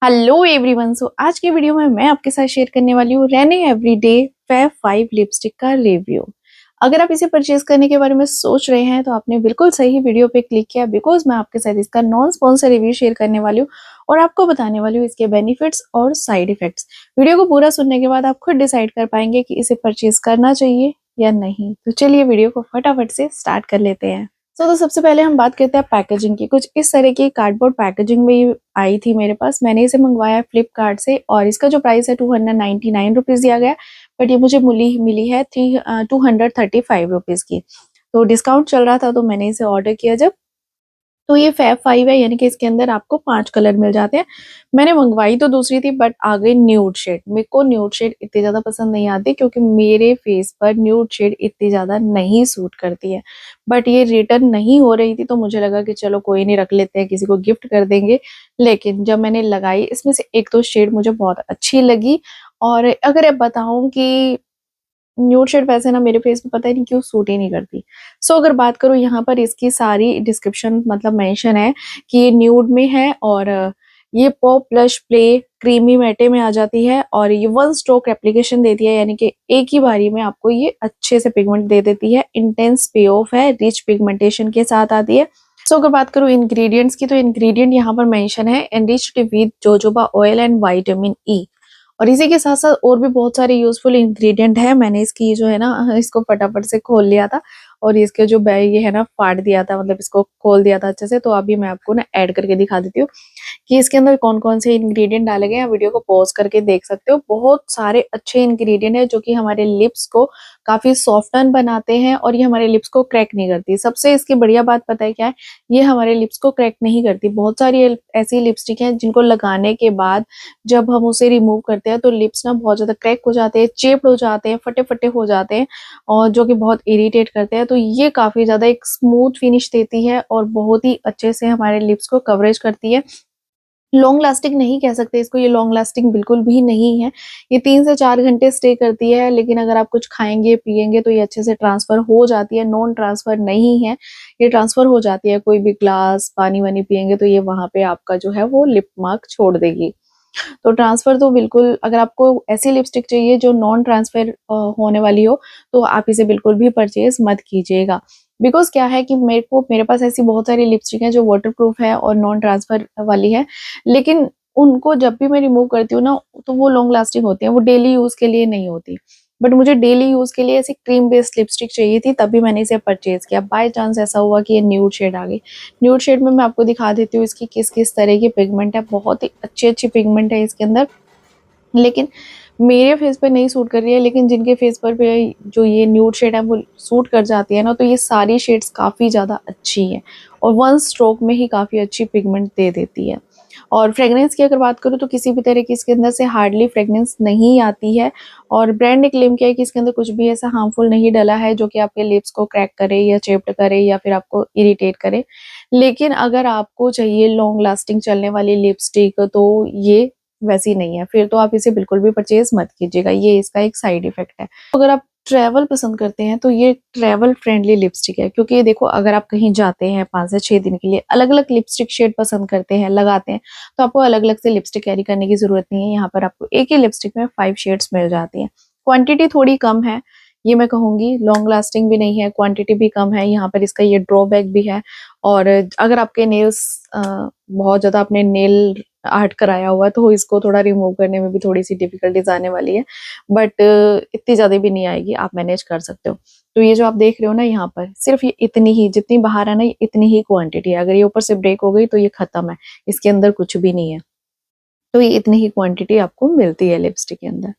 Hello everyone. सो आज की video में मैं आपके साथ शेयर करने वाली हूँ रेने एवरीडे फेब 5 लिपस्टिक का रिव्यू। अगर आप इसे परचेज करने के बारे में सोच रहे हैं तो आपने बिल्कुल सही वीडियो पे क्लिक किया, बिकॉज मैं आपके साथ इसका नॉन स्पॉन्सर रिव्यू शेयर करने वाली हूँ और आपको बताने वाली हूँ इसके बेनिफिट्स और साइड इफेक्ट्स। वीडियो को पूरा सुनने के बाद आप खुद डिसाइड कर पाएंगे कि इसे परचेज करना चाहिए या नहीं। तो चलिए वीडियो को फटाफट से स्टार्ट कर लेते हैं। तो सबसे पहले हम बात करते हैं पैकेजिंग की। कुछ इस तरह की कार्डबोर्ड पैकेजिंग में ये आई थी मेरे पास। मैंने इसे मंगवाया फ्लिपकार्ट से और इसका जो प्राइस है 299 रुपीज़ दिया गया, बट ये मुझे मिली है 235 रुपीज़ की। तो डिस्काउंट चल रहा था तो मैंने इसे ऑर्डर किया जब। तो ये फैब 5 है, यानी कि इसके अंदर आपको 5 कलर मिल जाते हैं। मैंने मंगवाई तो दूसरी थी बट आ गई न्यूड शेड। मेरे को न्यूड शेड इतनी ज़्यादा पसंद नहीं आती क्योंकि मेरे फेस पर न्यूड शेड इतनी ज़्यादा नहीं सूट करती है। बट ये रिटर्न नहीं हो रही थी तो मुझे लगा कि चलो कोई नहीं, रख लेते हैं, किसी को गिफ्ट कर देंगे। लेकिन जब मैंने लगाई इसमें से एक दो शेड मुझे बहुत अच्छी लगी। और अगर अब बताऊं कि न्यूड शेड वैसे ना मेरे फेस पे पता ही नहीं क्यों सूट ही नहीं करती। अगर बात करूँ यहाँ पर इसकी सारी डिस्क्रिप्शन मतलब मेंशन है कि ये न्यूड में है और ये पॉप ब्लश प्ले क्रीमी मैटे में आ जाती है और ये वन स्ट्रोक एप्लीकेशन देती है, यानी कि एक ही बारी में आपको ये अच्छे से पिगमेंट दे देती है। इंटेंस पे ऑफ है, रिच पिगमेंटेशन के साथ आती है। अगर बात करूँ इंग्रेडिएंट्स की तो इंग्रेडिएंट यहाँ पर मेंशन है enriched with jojoba oil and vitamin E. और इसी के साथ साथ और भी बहुत सारे यूजफुल इंग्रेडिएंट है। मैंने इसकी जो है ना इसको फटाफट से खोल लिया था और इसके जो ये है ना फाड़ दिया था, मतलब इसको खोल दिया था अच्छे से। तो अभी मैं आपको ना ऐड करके दिखा देती हूँ कि इसके अंदर कौन कौन से इंग्रेडिएंट डाले गए हैं। वीडियो को पॉज करके देख सकते हो। बहुत सारे अच्छे इंग्रेडिएंट है जो कि हमारे लिप्स को काफी सॉफ्टन बनाते हैं और ये हमारे लिप्स को क्रैक नहीं करती। सबसे इसकी बढ़िया बात पता है क्या है, ये हमारे लिप्स को क्रैक नहीं करती। बहुत सारी ऐसी लिपस्टिक हैं जिनको लगाने के बाद जब हम उसे रिमूव करते हैं तो लिप्स ना बहुत ज्यादा क्रैक हो जाते हैं, चेप्ड हो जाते हैं, फटे फटे हो जाते हैं और जो कि बहुत इरिटेट करते हैं। तो ये काफी ज्यादा एक स्मूथ फिनिश देती है और बहुत ही अच्छे से हमारे लिप्स को कवरेज करती है। लॉन्ग लास्टिंग नहीं कह सकते इसको, ये लॉन्ग लास्टिंग बिल्कुल भी नहीं है। ये 3 से 4 घंटे स्टे करती है, लेकिन अगर आप कुछ खाएंगे पिएंगे तो ये अच्छे से ट्रांसफर हो जाती है। नॉन ट्रांसफर नहीं है, ये ट्रांसफर हो जाती है। कोई भी ग्लास पानी वानी पिएंगे तो ये वहां पे आपका जो है वो लिप मार्क छोड़ देगी। तो ट्रांसफर तो बिल्कुल, अगर आपको ऐसी लिपस्टिक चाहिए जो नॉन ट्रांसफर होने वाली हो तो आप इसे बिल्कुल भी परचेज मत कीजिएगा। बिकॉज क्या है कि मेरे पास ऐसी बहुत सारी लिपस्टिक है जो वाटर प्रूफ है और नॉन ट्रांसफर वाली है, लेकिन उनको जब भी मैं रिमूव करती हूँ ना तो वो लॉन्ग लास्टिंग होती है, वो डेली यूज के लिए नहीं होती। बट मुझे डेली यूज के लिए ऐसी क्रीम बेस्ड लिपस्टिक चाहिए थी, तभी मैंने इसे परचेज किया। बाय चांस ऐसा हुआ कि ये न्यूड शेड आ गई। न्यूड शेड में मैं आपको दिखा देती हूँ इसकी किस किस तरह की पिगमेंट है। बहुत ही अच्छी अच्छी पिगमेंट है इसके अंदर, लेकिन मेरे फेस पे नहीं सूट कर रही है। लेकिन जिनके फेस पर पे जो ये न्यूड शेड है वो सूट कर जाती है ना, तो ये सारी शेड्स काफ़ी ज़्यादा अच्छी हैं और वन स्ट्रोक में ही काफ़ी अच्छी पिगमेंट दे देती है। और फ्रेगनेंस की अगर बात करूँ तो किसी भी तरह की इसके अंदर से हार्डली फ्रेगनेंस नहीं आती है। और ब्रांड ने क्लेम किया है कि इसके अंदर कुछ भी ऐसा हार्मफुल नहीं डला है जो कि आपके लिप्स को क्रैक करे या चेप्ट करे या फिर आपको इरिटेट करे। लेकिन अगर आपको चाहिए लॉन्ग लास्टिंग चलने वाली लिपस्टिक तो ये वैसी नहीं है, फिर तो आप इसे बिल्कुल भी परचेज मत कीजिएगा। ये इसका एक साइड इफेक्ट है। अगर आप ट्रैवल पसंद करते हैं तो ये ट्रैवल फ्रेंडली लिपस्टिक है, क्योंकि ये देखो अगर आप कहीं जाते हैं 5 से 6 दिन के लिए, अलग अलग लिपस्टिक शेड पसंद करते हैं लगाते हैं, तो आपको अलग अलग से लिपस्टिक कैरी करने की जरूरत नहीं है। यहाँ पर आपको एक ही लिपस्टिक में 5 शेड्स मिल जाती हैं। क्वांटिटी थोड़ी कम है ये मैं कहूंगी, लॉन्ग लास्टिंग भी नहीं है, क्वांटिटी भी कम है। यहाँ पर इसका ये ड्रॉबैक भी है। और अगर आपके नेल्स बहुत ज्यादा आपने नेल आर्ट कराया हुआ है तो इसको थोड़ा रिमूव करने में भी थोड़ी सी डिफिकल्टीज आने वाली है, बट इतनी ज्यादा भी नहीं आएगी, आप मैनेज कर सकते हो। तो ये जो आप देख रहे हो ना, यहाँ पर सिर्फ ये इतनी ही, जितनी बाहर है ना इतनी ही क्वांटिटी है। अगर ये ऊपर से ब्रेक हो गई तो ये खत्म है, इसके अंदर कुछ भी नहीं है। तो ये इतनी ही क्वांटिटी आपको मिलती है लिपस्टिक के अंदर।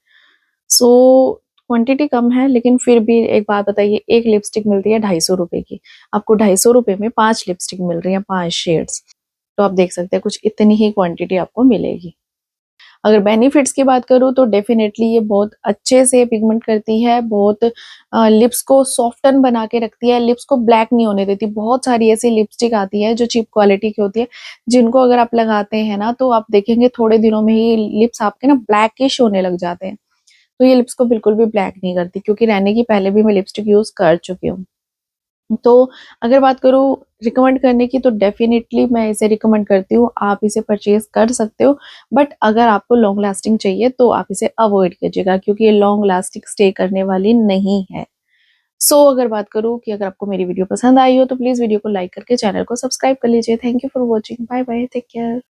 सो क्वांटिटी कम है, लेकिन फिर भी एक बात बताइए, एक लिपस्टिक मिलती है 250 रुपए की, आपको 250 रुपए में 5 लिपस्टिक मिल रही है, 5 शेड्स। तो आप देख सकते हैं कुछ इतनी ही क्वांटिटी आपको मिलेगी। अगर बेनिफिट्स की बात करूँ तो डेफिनेटली ये बहुत अच्छे से पिगमेंट करती है, बहुत लिप्स को सॉफ्टन बना के रखती है, लिप्स को ब्लैक नहीं होने देती। बहुत सारी ऐसी लिपस्टिक आती है जो चीप क्वालिटी की होती है, जिनको अगर आप लगाते हैं ना तो आप देखेंगे थोड़े दिनों में ही लिप्स आपके ना ब्लैकिश होने लग जाते हैं। तो ये लिप्स को बिल्कुल भी ब्लैक नहीं करती, क्योंकि रहने की पहले भी मैं लिपस्टिक यूज कर चुकी हूँ। तो अगर बात करूँ रिकमेंड करने की, तो डेफ़िनेटली मैं इसे रिकमेंड करती हूँ, आप इसे परचेज़ कर सकते हो। बट अगर आपको लॉन्ग लास्टिंग चाहिए तो आप इसे अवॉइड कीजिएगा, क्योंकि ये लॉन्ग लास्टिंग स्टे करने वाली नहीं है। अगर बात करूँ कि अगर आपको मेरी वीडियो पसंद आई हो तो प्लीज़ वीडियो को लाइक करके चैनल को सब्सक्राइब कर लीजिए। Thank you for watching. Bye bye, take care.